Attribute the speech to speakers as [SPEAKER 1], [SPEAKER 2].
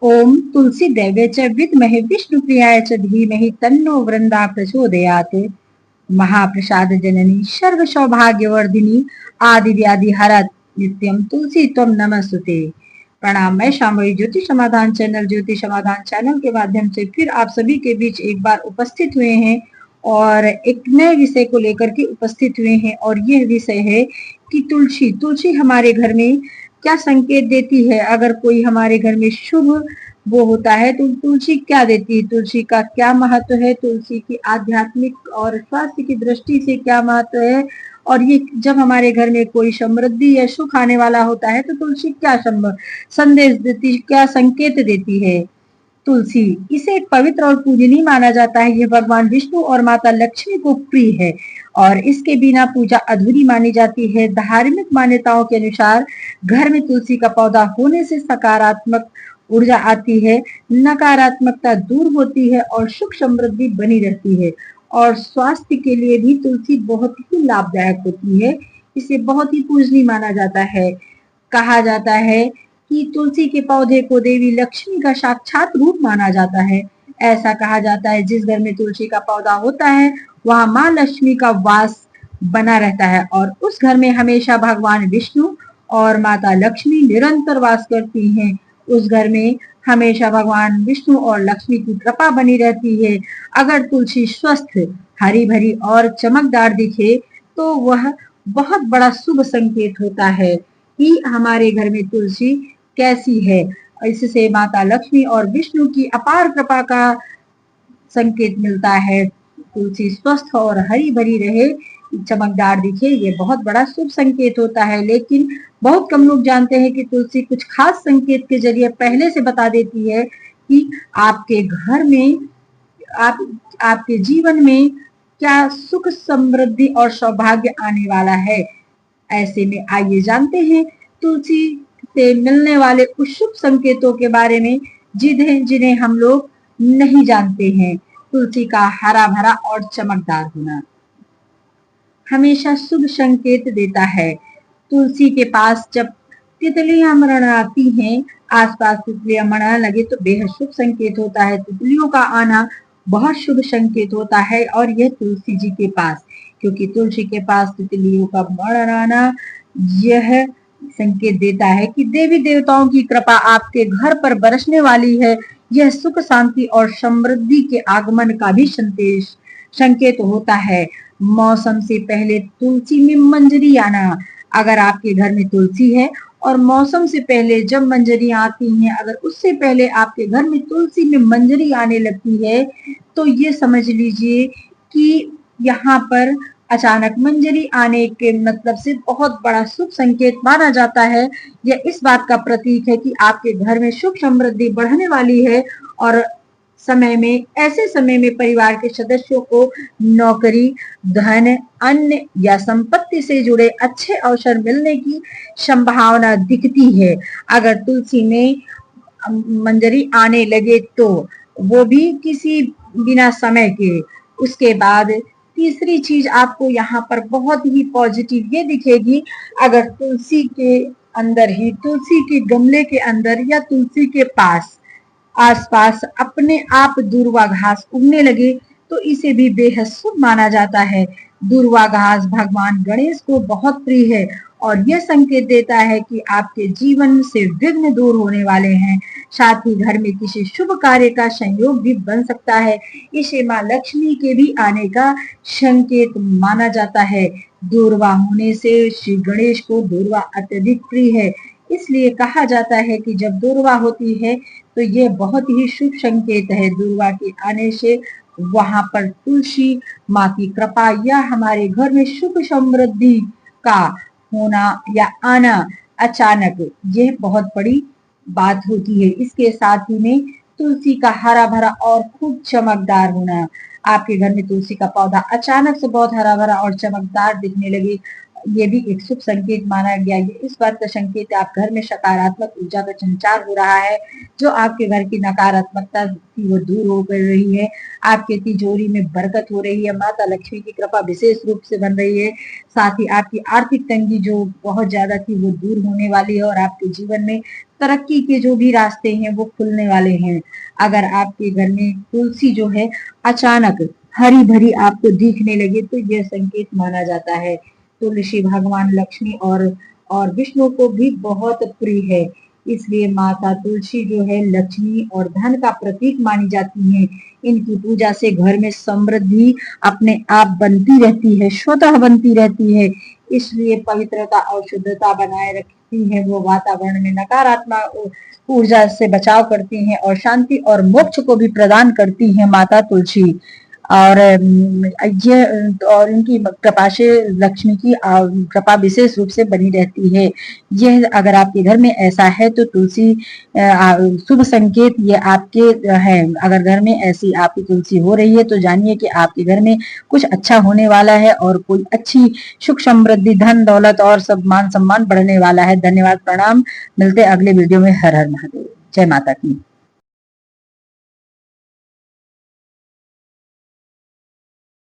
[SPEAKER 1] ओम तुलसी दैवे च विद्महे विष्णुप्रियाय च धीमहि तन्नो वृंदा प्रचोदयात्। महाप्रसाद जननी सर्व सौभाग्यवर्धिनी आदि व्याधि हरत नित्यम तुलसी त्वम नमस्तुते। प्रणाम। मैं शांभवी ज्योति समाधान चैनल के माध्यम से फिर आप सभी के बीच एक बार उपस्थित हुए हैं और एक नए विषय को लेकर के उपस्थित हुए हैं। और यह विषय है कि तुलसी हमारे घर में क्या संकेत देती है। अगर कोई हमारे घर में शुभ वो होता है तो तुलसी क्या देती है, तुलसी का क्या महत्व है, तुलसी की आध्यात्मिक और स्वास्थ्य की दृष्टि से क्या महत्व है, और ये जब हमारे घर में कोई समृद्धि या सुख आने वाला होता है तो तुलसी क्या संदेश देती, क्या संकेत देती है। तुलसी इसे एक पवित्र और पूजनीय माना जाता है। यह भगवान विष्णु और माता लक्ष्मी को प्रिय है और इसके बिना पूजा अधूरी मानी जाती है। धार्मिक मान्यताओं के अनुसार घर में तुलसी का पौधा होने से सकारात्मक ऊर्जा आती है, नकारात्मकता दूर होती है और सुख समृद्धि बनी रहती है। और स्वास्थ्य के लिए भी तुलसी बहुत ही लाभदायक होती है। इसे बहुत ही पूजनीय माना जाता है। कहा जाता है कि तुलसी के पौधे को देवी लक्ष्मी का साक्षात रूप माना जाता है। ऐसा कहा जाता है जिस घर में तुलसी का पौधा होता है वहां माँ लक्ष्मी का वास बना रहता है और उस घर में हमेशा भगवान विष्णु और माता लक्ष्मी निरंतर वास करती हैं। उस घर में हमेशा भगवान विष्णु और लक्ष्मी की कृपा बनी रहती है। अगर तुलसी स्वस्थ, हरी भरी और चमकदार दिखे तो वह बहुत बड़ा शुभ संकेत होता है कि हमारे घर में तुलसी कैसी है। इससे माता लक्ष्मी और विष्णु की अपार कृपा का संकेत मिलता है। तुलसी स्वस्थ और हरी भरी रहे, चमकदार दिखे, ये बहुत बड़ा शुभ संकेत होता है। लेकिन बहुत कम लोग जानते हैं कि तुलसी कुछ खास संकेत के जरिए पहले से बता देती है कि आपके घर में, आपके जीवन में क्या सुख समृद्धि और सौभाग्य आने वाला है। ऐसे में आइए जानते हैं तुलसी से मिलने वाले उस शुभ संकेतों के बारे में जिन्हें जिन्हें हम लोग नहीं जानते हैं। तुलसी का हरा भरा और चमकदार होना हमेशा शुभ संकेत देता है। तुलसी के पास जब तितलियां मरड़ाती हैं, आसपास तितलियां मरड़ने लगे तो बेहद शुभ संकेत होता है। तितलियों का आना बहुत शुभ संकेत होता है और यह तुलसी जी के पास, क्योंकि तुलसी के पास तितलियों का मरड़ाना यह संकेत देता है कि देवी देवताओं की कृपा आपके घर पर बरसने वाली है। यह सुख शांति और समृद्धि के आगमन का भी संकेत होता है। मौसम से पहले तुलसी में मंजरी आना, अगर आपके घर में तुलसी है और मौसम से पहले जब मंजरी आती हैं, अगर उससे पहले आपके घर में तुलसी में मंजरी आने लगती है तो ये समझ लीजिए कि यहाँ पर अचानक मंजरी आने के मतलब से बहुत बड़ा शुभ संकेत माना जाता है। यह इस बात का प्रतीक है कि आपके घर में सुख समृद्धि बढ़ने वाली है और ऐसे समय में परिवार के सदस्यों को नौकरी, धन, अन्न या संपत्ति से जुड़े अच्छे अवसर मिलने की संभावना दिखती है। अगर तुलसी में मंजरी आने लगे तो वो भी किसी बिना समय के। उसके बाद तीसरी चीज आपको यहाँ पर बहुत ही पॉजिटिव ये दिखेगी, अगर तुलसी के अंदर ही, तुलसी के गमले के अंदर या तुलसी के पास आसपास अपने आप दूर्वा घास उगने लगे तो इसे भी बेहद शुभ माना जाता है। दूर्वा घास भगवान गणेश को बहुत प्रिय है और यह संकेत देता है कि आपके जीवन से विघ्न दूर होने वाले हैं। साथ ही घर में किसी शुभ कार्य का संयोग भी बन सकता है। इसे माँ लक्ष्मी के भी आने का संकेत माना जाता है। दूर्वा होने से श्री गणेश को दूर्वा अत्यधिक प्रिय है, इसलिए कहा जाता है कि जब दूर्वा होती है तो ये बहुत ही शुभ संकेत है। दूर्वा के आने से वहां पर तुलसी माँ की कृपा या हमारे घर में सुख समृद्धि का होना या आना अचानक, यह बहुत बड़ी बात होती है। इसके साथ ही में तुलसी का हरा भरा और खूब चमकदार होना, आपके घर में तुलसी का पौधा अचानक से बहुत हरा भरा और चमकदार दिखने लगे, ये भी एक शुभ संकेत माना गया। ये इस बात का संकेत है आप घर में सकारात्मक ऊर्जा का संचार हो रहा है। जो आपके घर की नकारात्मकता थी वो दूर हो रही है। आपके तिजोरी में बरकत हो रही है, माता लक्ष्मी की कृपा विशेष रूप से बन रही है। साथ ही आपकी आर्थिक तंगी जो बहुत ज्यादा थी वो दूर होने वाली है और आपके जीवन में तरक्की के जो भी रास्ते हैं वो खुलने वाले हैं। अगर आपके घर में तुलसी जो है अचानक हरी भरी आपको दिखने लगे तो यह संकेत माना जाता है। तुलसी भगवान लक्ष्मी और विष्णु को भी बहुत प्रिय है, इसलिए माता तुलसी जो है लक्ष्मी और धन का प्रतीक मानी जाती है। इनकी पूजा से घर में समृद्धि अपने आप बनती रहती है, स्वतः बनती रहती है। इसलिए पवित्रता और शुद्धता बनाए रखती है, वो वातावरण में नकारात्मक ऊर्जा से बचाव करती हैं और शांति और मोक्ष को भी प्रदान करती हैं माता तुलसी। और ये और इनकी कृपा से लक्ष्मी की कृपा विशेष रूप से बनी रहती है। यह अगर आपके घर में ऐसा है तो तुलसी शुभ संकेत ये आपके है। अगर घर में ऐसी आपकी तुलसी हो रही है तो जानिए कि आपके घर में कुछ अच्छा होने वाला है और कोई अच्छी सुख समृद्धि धन दौलत और सब मान सम्मान बढ़ने वाला है। धन्यवाद, प्रणाम। मिलते अगले वीडियो में। हर हर महादेव। जय माता की।